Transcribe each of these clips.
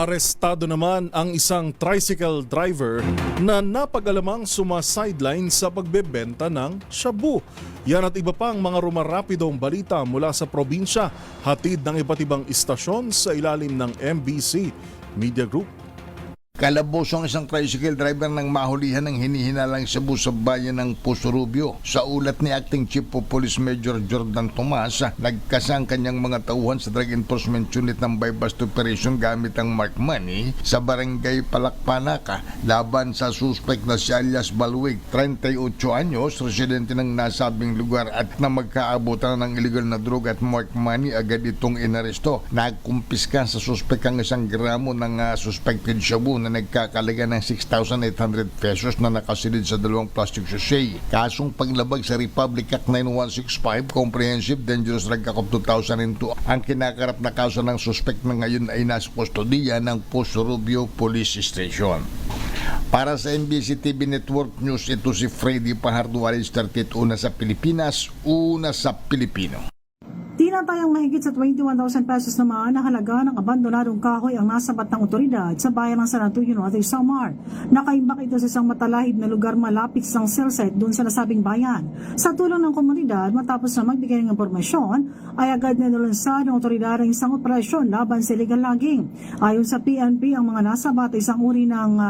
Arestado naman ang isang tricycle driver na napag-alamang sumasideline sa pagbebenta ng shabu. Yan at iba pang mga rumarapidong balita mula sa probinsya, hatid ng iba't ibang istasyon sa ilalim ng MBC Media Group. Kalaboso ang isang tricycle driver nang mahulihan ng hinihinalang shabu sa bayan ng Pusurubio. Sa ulat ni Acting Chief of Police Major Jordan Tomas, nagkasa ang kanyang mga tauhan sa Drug Enforcement Unit ng bypass operation gamit ang marked money sa barangay Palakpanaka laban sa suspect na si alias Balwig, 38 anyos, residente ng nasabing lugar at na magkaabutan ng illegal na droga at marked money, agad itong inaresto. Nagkumpiska sa suspect ang 1 gramo ng suspected shabu na nagkakalaga ng 6,800 pesos na nakasilid sa 2 plastic sachet. Kasong paglabag sa Republic Act 9165 Comprehensive Dangerous Drug Act of 2002 ang kinakarap na kaso ng suspect na ngayon ay nasa kustodiya ng Pusurubio Police Station. Para sa MBC TV Network News, ito si Freddy Pajarduales, 38, una sa Pilipinas, una sa Pilipino. Tinatayang mahigit sa 21,000 pesos naman na halaga ng abandonadong kahoy ang nasabat ng otoridad sa bayan ng San Antonio Norte, Samar. Nakaimbak ito sa isang matalahib na lugar malapit sa cell site doon sa nasabing bayan. Sa tulong ng komunidad, matapos na magbigay ng impormasyon, ay agad nilunsad ng otoridad ang isang operasyon laban sa illegal logging. Ayon sa PNP, ang mga nasabat ay isang uri ng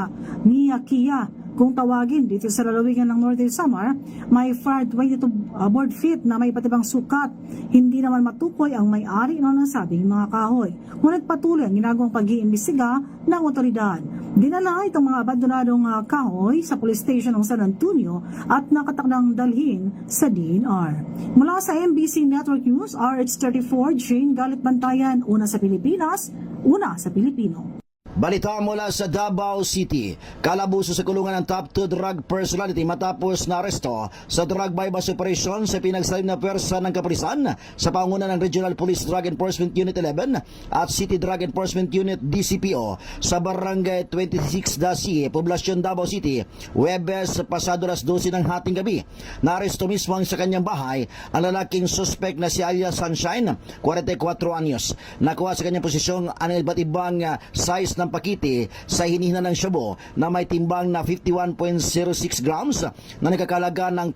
miyakiya. Kung tawagin dito sa lalawigan ng Norte Samar, may fire 22 board feet na may iba't ibang sukat. Hindi naman matukoy ang may-ari ng nasabing mga kahoy. Ngunit patuloy ang ginagawang pag-iimbestiga ng otoridad. Dinala itong mga abandonadong kahoy sa police station ng San Antonio at nakatakdang dalhin sa DNR. Mula sa MBC Network News, RH34, Jane Galit Bantayan, una sa Pilipinas, una sa Pilipino. Balita mula sa Davao City. Kalabuso sa kulungan ng top 2 drug personality matapos na aresto sa drug bypass operation sa pinagsalim na pwersa ng kapulisan sa panguna ng Regional Police Drug Enforcement Unit 11 at City Drug Enforcement Unit DCPO sa Barangay 26 Dasi, Poblasyon Davao City, Huwebes pasado alas 12 ng hating gabi. Naaresto mismo sa kanyang bahay ang lalaking suspect na si alias Sunshine, 44 anyos. Nakuha sa kanyang posisyong ang iba't ibang size ng pakiti sa hinihina ng shabu na may timbang na 51.06 grams na nakakalaga ng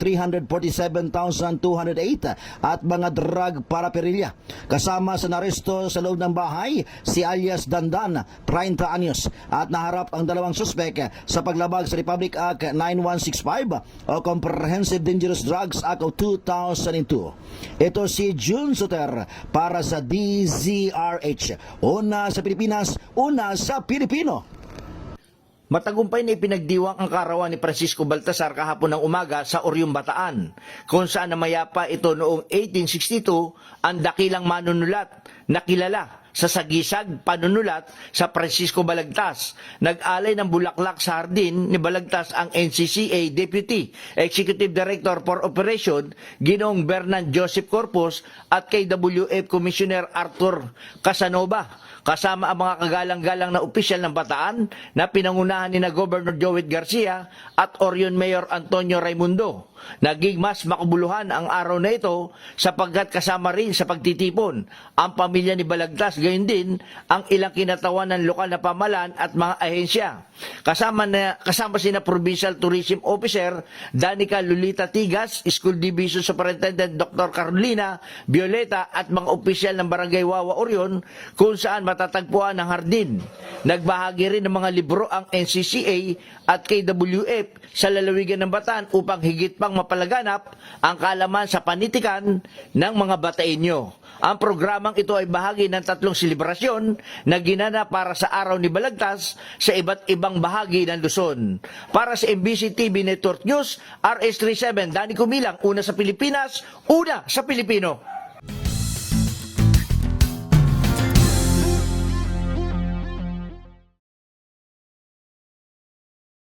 347,208 at mga drug paraphernalia. Kasama sa naresto sa loob ng bahay si alias Dandan, 30 anyos, at naharap ang dalawang suspek sa paglabag sa Republic Act 9165 o Comprehensive Dangerous Drugs Act of 2002. Ito si June Soter para sa DZRH. Una sa Pilipinas, una sa Pilipino. Matagumpay na ipinagdiwang ang kaarawan ni Francisco Baltasar kahapon ng umaga sa Oryong, Bataan, kung saan namayapa ito noong 1862 ang dakilang manunulat na kilala sa sagisag panunulat sa Francisco Balagtas. Nag-alay ng bulaklak sa hardin ni Balagtas ang NCCA Deputy Executive Director for Operation Ginoong Bernan Joseph Corpus at KWF Commissioner Arthur Casanova, kasama ang mga kagalang-galang na opisyal ng Bataan na pinangunahan ni na Governor Joet Garcia at Orion Mayor Antonio Raimundo. Naging mas makabuluhan ang araw na ito sapagkat kasama rin sa pagtitipon ang pamilya ni Balagtas, gayon din ang ilang kinatawan ng lokal na pamahalaan at mga ahensya. Kasama sina Provincial Tourism Officer Danica Lolita Tigas, School Division Superintendent Dr. Carolina Violeta at mga opisyal ng Barangay Wawa Orion kung saan matatagpuan ang hardin. Nagbahagi rin ng mga libro ang NCCA at KWF sa lalawigan ng Bataan upang higit pang mapalaganap ang kaalaman sa panitikan ng mga Bataenyo. Ang programang ito ay bahagi ng 3 selebrasyon na ginana para sa Araw ni Balagtas sa iba't ibang bahagi ng Luzon. Para sa MBC TV Network News, RS37, Danny Kumilang, una sa Pilipinas, una sa Pilipino.